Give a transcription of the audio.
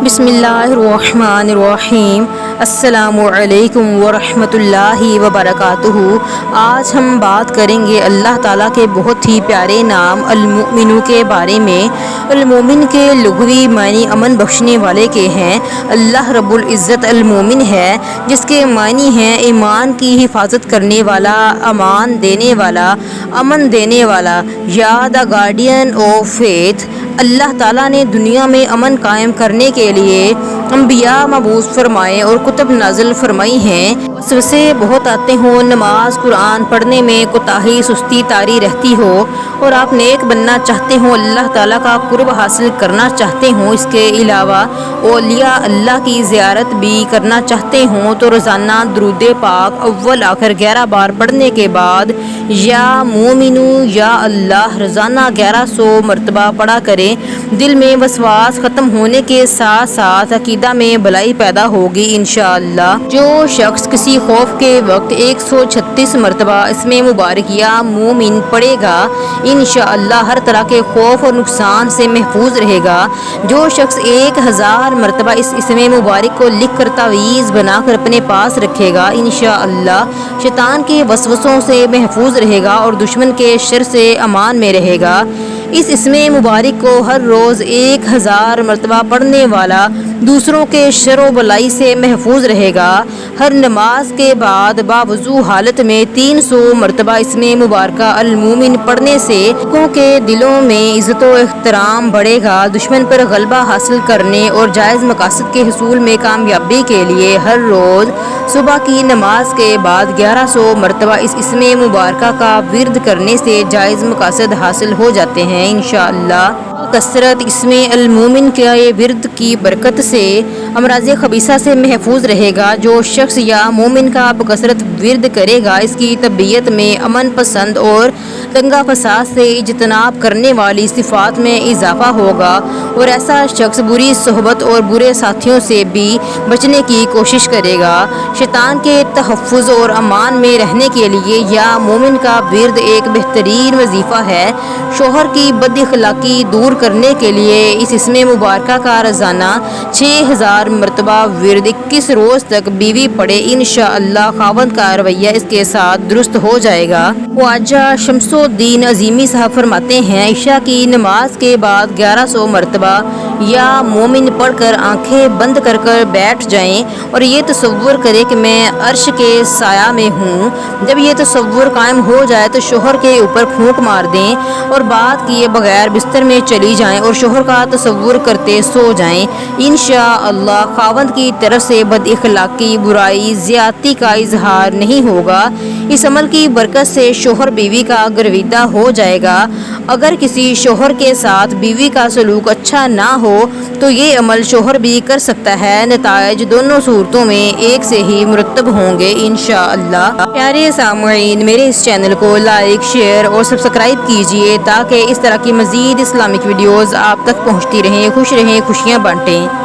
बिस्मिल्लाहिर्रहमानिर्रहीम। अस्सलामु अलैकुम वरहमतुल्लाहि वबरकातुहू। आज हम बात करेंगे अल्लाह ताला के बहुत ही प्यारे नाम अल-मुमिनु के बारे में। अल-मुमिन के लुग़वी मानी अमन बख्शने वाले के हैं। अल्लाह रब्बुल इज़्ज़त अल-मुमिन है, जिसके मानी हैं ईमान की हिफाजत करने वाला, अमान देने वाला, अमन देने वाला, या द गार्डियन ऑफ फेथ। अल्लाह ताला ने दुनिया में अमन कायम करने के लिए अंबिया मबूस फरमाए और कुतुब नाज़िल फरमाई हैं। वसवसे बहुत आते हों, नमाज कुरान पढ़ने में कोताही सुस्ती तारी रहती हो और आप नेक बनना चाहते हो, अल्लाह ताला का कुर्ब हासिल करना चाहते हो, इसके अलावा औलिया अल्लाह की ज़ियारत भी करना चाहते हो, तो रोज़ाना दुरूद पाक अव्वल आखिर 11 बार पढ़ने के बाद या मोमिनू या अल्लाह रोज़ाना 1100 मरतबा पढ़ा करें। दिल में वसवास ख़त्म होने के साथ साथ अकीदा में भलाई पैदा होगी इंशाअल्लाह। जो शख्स किसी खौफ के वक्त 136 मरतबा इसमें मुबारक या मोमिन पढ़ेगा, इंशाअल्लाह हर तरह के खौफ और नुकसान से महफूज रहेगा। जो शख्स 1000 मरतबा इस इसमें मुबारक को लिख कर तावीज़ बनाकर अपने पास रखेगा, इंशाअल्लाह शैतान के वसवसों से महफूज रहेगा और दुश्मन के शर से अमान में रहेगा। इस इसमें मुबारक को हर रोज़ 1000 मरतबा पढ़ने वाला दूसरों के शर बलाई से महफूज रहेगा। हर नमाज के बाद बावजू हालत में 300 मरतबा इसमें मुबारक अल-मुमिन पढ़ने से लोगों के दिलों में इज़्ज़त व एहतराम बढ़ेगा। दुश्मन पर गलबा हासिल करने और जायज़ मकासद के हुसूल में कामयाबी के लिए हर रोज़ सुबह की नमाज के बाद 1100 मरतबा इस इसमें मुबारक का विर्द करने से जायज़ मकासद हासिल हो जाते हैं इंशाअल्लाह। कसरत इसमें अल-मुमिन के ये विर्द की बरकत से अमराज़ खबीसा से महफूज रहेगा। जो शख्स या मोमिन का बकसरत विर्द करेगा, इसकी तबीयत में अमन पसंद और दंगा फसाद से इज्तनाब करने वाली सिफ़ात में इजाफ़ा होगा और ऐसा शख्स बुरी सोहबत और बुरे साथियों से भी बचने की कोशिश करेगा। शैतान के तहफ़्फ़ुज़ और अमान में रहने के लिए या मोमिन का विर्द एक बेहतरीन वजीफ़ा है। शोहर की बदअखलाक़ी दूर करने के लिए इस इसमें मुबारक का रोज़ाना 6000 मरतबा विर्द 21 रोज़ तक बीवी पढ़े, इंशाअल्लाह खावंद का रवैया इसके साथ दुरुस्त हो जाएगा। ख्वाजा शमसुद्दीन अज़ीमी साहब फरमाते हैं, इशा की नमाज के बाद 1100 मरतबा या मोमिन पढ़कर आंखें बंद कर कर बैठ जाएं और ये तसव्वुर करें कि मैं अर्श के साया में हूँ। जब ये तसव्वुर कायम हो जाए तो शोहर के ऊपर फूंक मार दें और बात किए बगैर बिस्तर में चली जाएं और शोहर का तसव्वुर करते सो जाएं। इंशाअल्लाह खावंद की तरफ से बदअखलाक़ी, बुराई, ज़्यादती का इजहार नहीं होगा। इस अमल की बरकत से शोहर बीवी का गर्विदा हो जाएगा। अगर किसी शोहर के साथ बीवी का सलूक अच्छा ना हो तो ये अमल शोहर भी कर सकता है। नताइज दोनों सूरतों में एक से ही मुरतब होंगे इंशाअल्लाह। प्यारे सामुईन, मेरे इस चैनल को लाइक, शेयर और सब्सक्राइब कीजिए ताकि इस तरह की मज़ीद इस्लामिक वीडियोज़ आप तक पहुँचती रहें। खुश रहें, खुशियाँ बांटें।